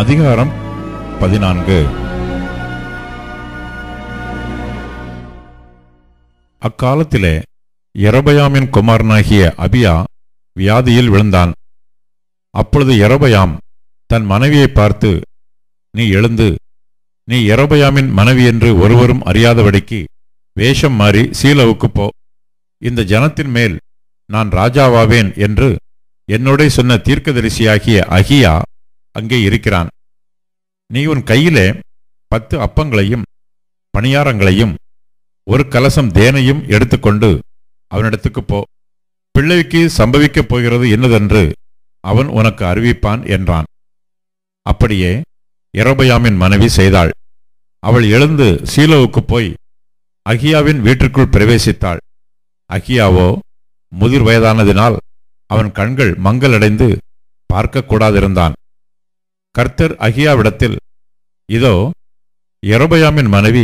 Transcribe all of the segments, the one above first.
அதிகாரம் 14. அக்காலத்திலே யெரொபெயாமின் குமாரனாகிய அபியா வியாதியில் விழுந்தான். அப்பொழுது யெரொபெயாம் தன் மனைவியை பார்த்து, நீ எழுந்து, நீ யெரொபெயாமின் மனைவி என்று ஒருவரும் அறியாதபடிக்கு வேஷம் மாறி சீலோவுக்கு போ. இந்த ஜனத்தின் மேல் நான் ராஜாவாவேன் என்று என்னோடே சொன்ன தீர்க்கதரிசியாகிய அகியா அங்கே இருக்கிறான். நீ உன் கையிலே 10 அப்பங்களையும் பணியாரங்களையும் ஒரு கலசம் தேனையும் எடுத்துக்கொண்டு அவனிடத்துக்கு போ. பிள்ளைக்கு சம்பவிக்கப் போகிறது என்னதென்று அவன் உனக்கு அறிவிப்பான் என்றான். அப்படியே யெரொபெயாமின் மனைவி செய்தாள். அவள் எழுந்து சீலோவுக்கு போய் அகியாவின் வீட்டிற்குள் பிரவேசித்தாள். அகியாவோ முதிர் வயதானதினால் அவன் கண்கள் மங்கலடைந்து பார்க்கக்கூடாதிருந்தான். கர்த்தர் அகியாவிடத்தில், இதோ யெரொபெயாமின் மனைவி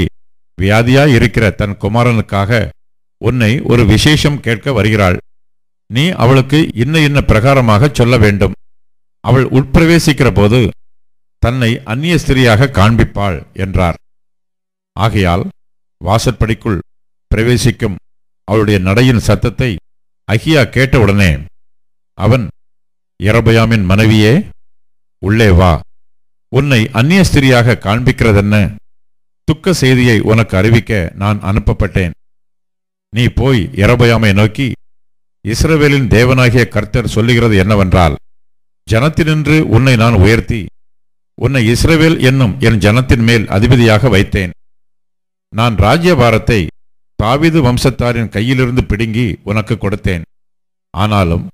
வியாதியாயிருக்கிற தன் குமாரனுக்காக உன்னை ஒரு விசேஷம் கேட்க வருகிறாள். நீ அவளுக்கு இன்ன பிரகாரமாக சொல்ல வேண்டும். அவள் உட்பிரவேசிக்கிற போது தன்னை அந்நிய ஸ்திரியாக காண்பிப்பாள் என்றார். ஆகையால் வாசற்படிக்குள் பிரவேசிக்கும் அவளுடைய நடையின் சத்தத்தை அகியா கேட்டவுடனே அவன், யெரொபெயாமின் மனைவியே, உள்ளே வா. உன்னை அந்நிய ஸ்திரியாக காண்பிக்கிறதென்ன? துக்க செய்தியை உனக்கு அறிவிக்க நான் அனுப்பப்பட்டேன். நீ போய் யெரொபெயாமை நோக்கி, இஸ்ரவேலின் தேவனாகிய கர்த்தர் சொல்லுகிறது என்னவென்றால், ஜனத்தினின்று உன்னை நான் உயர்த்தி உன்னை இஸ்ரவேல் என்னும் என் ஜனத்தின் மேல் அதிபதியாக வைத்தேன். நான் ராஜ்யபாரத்தை தாவீது வம்சத்தாரின் கையிலிருந்து பிடுங்கி உனக்கு கொடுத்தேன். ஆனாலும்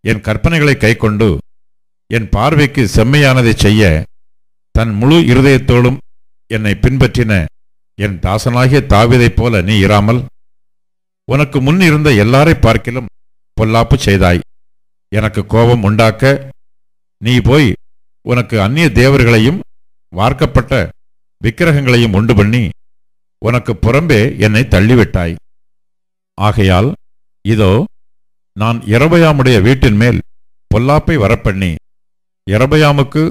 என் கற்பனைகளை கைக்கொண்டு என் பார்வைக்கு செம்மையானதை செய்ய தன் முழு இருதயத்தோடும் என்னை பின்பற்றின என் தாசனாகிய தாவீதைப் போல நீ இராமல் உனக்கு முன் இருந்த எல்லாரை பார்க்கிலும் பொல்லாப்பு செய்தாய். எனக்கு கோபம் உண்டாக்க நீ போய் உனக்கு அந்நிய தேவர்களையும் வார்க்கப்பட்ட விக்கிரகங்களையும் உண்டு பண்ணி உனக்கு புறம்பே என்னை தள்ளிவிட்டாய். ஆகையால் இதோ நான் யெரொபெயாமுடைய வீட்டின் மேல் பொல்லாப்பை வரப்பண்ணி யெரொபெயாமுக்கு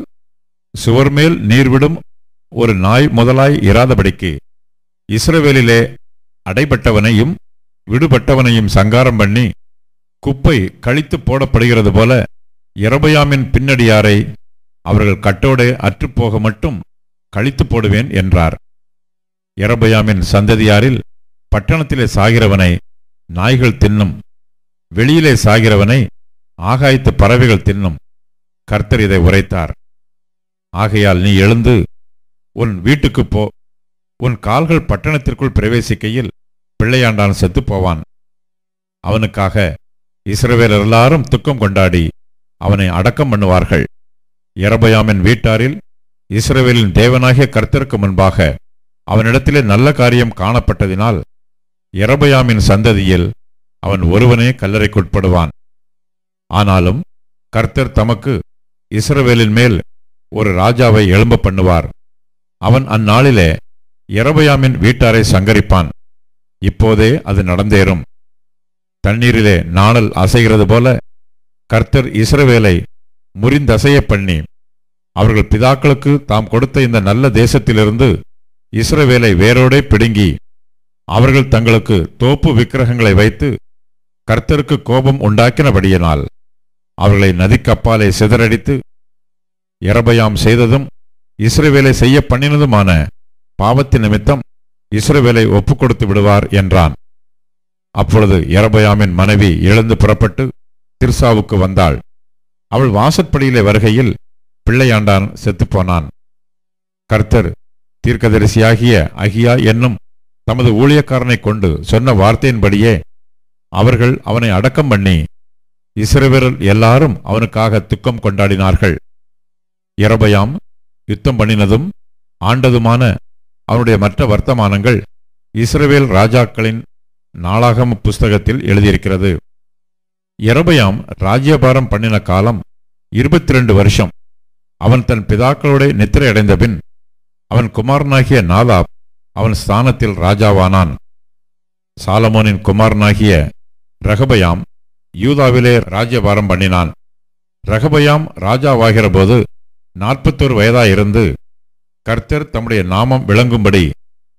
சுவர் மேல் நீர்விடும் ஒரு நாய் முதலாய் இராதபடிக்கு இஸ்ரவேலிலே அடைபட்டவனையும் விடுபட்டவனையும் சங்காரம் பண்ணி குப்பை கழித்து போடப்படுகிறது போல யெரொபெயாமின் பின்னடியாரை அவர்கள் கட்டோடே அற்றுப்போக மட்டும் கழித்து போடுவேன் என்றார். யெரொபெயாமின் சந்ததியாரில் பட்டணத்திலே சாகிறவனை நாய்கள் தின்னும், வெளியிலே சாகிறவனை ஆகாயத்து பறவைகள் தின்னும். கர்த்தர் இதை உரைத்தார். ஆகையால் நீ எழுந்து உன் வீட்டுக்குப் போ. உன் கால்கள் பட்டணத்திற்குள் பிரவேசிக்கையில் பிள்ளையாண்டான் செத்துப்போவான். அவனுக்காக இஸ்ரவேலர் எல்லாரும் துக்கம் கொண்டாடி அவனை அடக்கம் பண்ணுவார்கள். யெரொபெயாமின் வீட்டாரில் இஸ்ரவேலின் தேவனாகிய கர்த்தருக்கு முன்பாக அவனிடத்திலே நல்ல காரியம் காணப்பட்டதினால் யெரொபெயாமின் சந்ததியில் அவன் ஒருவனே கல்லறைக்குட்படுவான். ஆனாலும் கர்த்தர் தமக்கு இஸ்ரவேலின் மேல் ஒரு ராஜாவை எழும்ப பண்ணுவார். அவன் அந்நாளிலே யெரொபெயாமின் வீட்டாரை சங்கரிப்பான். இப்போதே அது நடந்தேறும். தண்ணீரிலே நாணல் அசைகிறது போல கர்த்தர் இஸ்ரவேலை முறிந்தசைய பண்ணி அவர்கள் பிதாக்களுக்கு தாம் கொடுத்த இந்த நல்ல தேசத்திலிருந்து இஸ்ரவேலை வேரோடே பிடுங்கி அவர்கள் தங்களுக்கு தோப்பு விக்கிரகங்களை வைத்து கர்த்தருக்கு கோபம் உண்டாக்கினபடியினால் அவர்களை நதிக்கப்பாலே சிதறடித்து யெரொபெயாம் செய்ததும் இஸ்ரவேலை செய்ய பண்ணினதுமான பாவத்தின் நிமித்தம் இஸ்ரவேலை ஒப்புக்கொடுத்து விடுவார் என்றான். அப்பொழுது யெரொபெயாமின் மனைவி எழுந்து புறப்பட்டு திர்சாவுக்கு வந்தாள். அவள் வாசற்படியிலே வருகையில் பிள்ளையாண்டான் செத்துப்போனான். கர்த்தர் தீர்க்கதரிசியாகிய அகியா என்னும் தமது ஊழியக்காரனை கொண்டு சொன்ன வார்த்தையின்படியே அவர்கள் அவனை அடக்கம் பண்ணி இஸ்ரவேலர் எல்லாரும் அவனுக்காக துக்கம் கொண்டாடினார்கள். யெரொபெயாம் யுத்தம் பண்ணினதும் ஆண்டதுமான அவனுடைய மற்ற வர்த்தமானங்கள் இஸ்ரவேல் ராஜாக்களின் நாளாகம புஸ்தகத்தில் எழுதியிருக்கிறது. யெரொபெயாம் ராஜ்யபாரம் பண்ணின காலம் 22 வருஷம். அவன் தன் பிதாக்களோட நித்திரை அடைந்த பின் அவன் குமாரனாகிய நாதாப் அவன் ஸ்தானத்தில் ராஜாவானான். சாலமோனின் குமாரனாகிய ரெகொபெயாம் யூதாவிலே ராஜ்யபாரம் பண்ணினான். ரெகொபெயாம் ராஜாவாகிற போது 41 வயதாயிருந்து கர்த்தர் தம்முடைய நாமம் விளங்கும்படி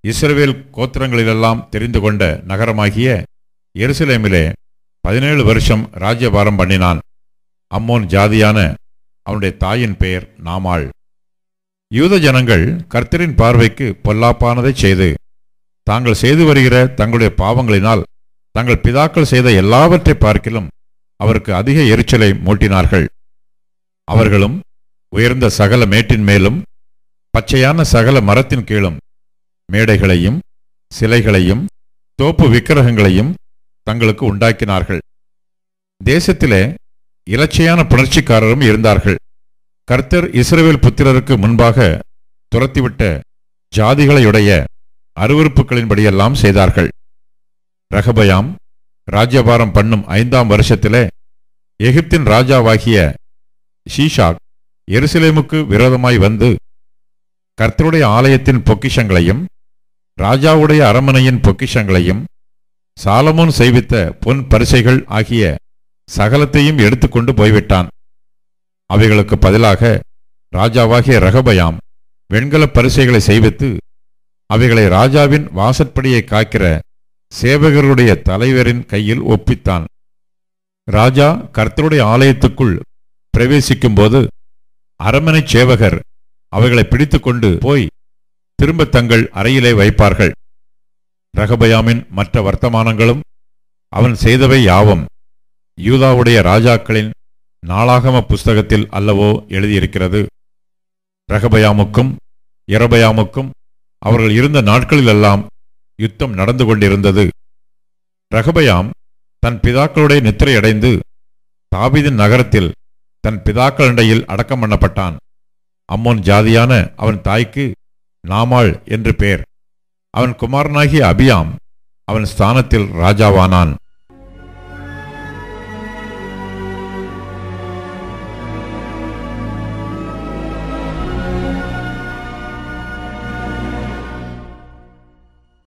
இஸ்ரவேல் கோத்திரங்களிலெல்லாம் தெரிந்து கொண்ட நகரமாகிய எருசலேமிலே 17 வருஷம் ராஜ்யபாரம் பண்ணினான். அம்மோன் ஜாதியான அவனுடைய தாயின் பெயர் நாமாள். யூத ஜனங்கள் கர்த்தரின் பார்வைக்கு பொல்லாப்பானதை செய்து தாங்கள் செய்து வருகிற தங்களுடைய பாவங்களினால் தங்கள் பிதாக்கள் செய்த எல்லாவற்றை பார்க்கிலும் அவருக்கு அதிக எரிச்சலை மூட்டினார்கள். அவர்களும் உயர்ந்த சகல மேட்டின் மேலும் பச்சையான சகல மரத்தின் கீழும் மேடைகளையும் சிலைகளையும் தோப்பு விக்கிரகங்களையும் தங்களுக்கு உண்டாக்கினார்கள். தேசத்திலே இலச்சையான புணர்ச்சிக்காரரும் இருந்தார்கள். கர்த்தர் இஸ்ரவேல் புத்திரருக்கு முன்பாக துரத்திவிட்ட ஜாதிகளையுடைய அருவருப்புகளின்படியெல்லாம் செய்தார்கள். ரெகொபெயாம் ராஜ்யபாரம் பண்ணும் 5ஆம் வருஷத்திலே எகிப்தின் ராஜாவாகிய ஷீஷாக் எருசலேமுக்கு விரோதமாய் வந்து கர்த்தருடைய ஆலயத்தின் பொக்கிஷங்களையும் ராஜாவுடைய அரமனையின் பொக்கிஷங்களையும் சாலமோன் செய்வித்த பொன் பரிசைகள் ஆகிய சகலத்தையும் எடுத்துக்கொண்டு போய்விட்டான். அவைகளுக்கு பதிலாக ராஜாவாகிய ரெகொபெயாம் வெண்கல பரிசைகளை செய்வித்து அவைகளை ராஜாவின் வாசற்படியை காக்கிற சேவகருடைய தலைவரின் கையில் ஒப்பித்தான். ராஜா கர்த்தருடைய ஆலயத்துக்குள் பிரவேசிக்கும்போது அரமனை சேவகர் அவைகளை பிடித்துக்கொண்டு போய் திரும்ப தங்கள் அறையிலே வைப்பார்கள். ரெகொபெயாமின் மற்ற வர்த்தமானங்களும் அவன் செய்தவை யாவும் யூதாவுடைய ராஜாக்களின் நாளாகம புஸ்தகத்தில் அல்லவோ எழுதியிருக்கிறது. ரெகொபெயாமுக்கும் யெரொபெயாமுக்கும் அவர்கள் இருந்த நாட்களிலெல்லாம் யுத்தம் நடந்து கொண்டிருந்தது. ரெகொபெயாம் தன் பிதாக்களுடைய நித்திரையடைந்து தாவீதின் நகரத்தில் தன் பிதாக்களிடையில் அடக்கம் பண்ணப்பட்டான். அம்மோன் ஜாதியான அவன் தாய்க்கு நாமாள் என்று பெயர். அவன் குமாரனாகிய அபியாம் அவன் ஸ்தானத்தில் ராஜாவானான்.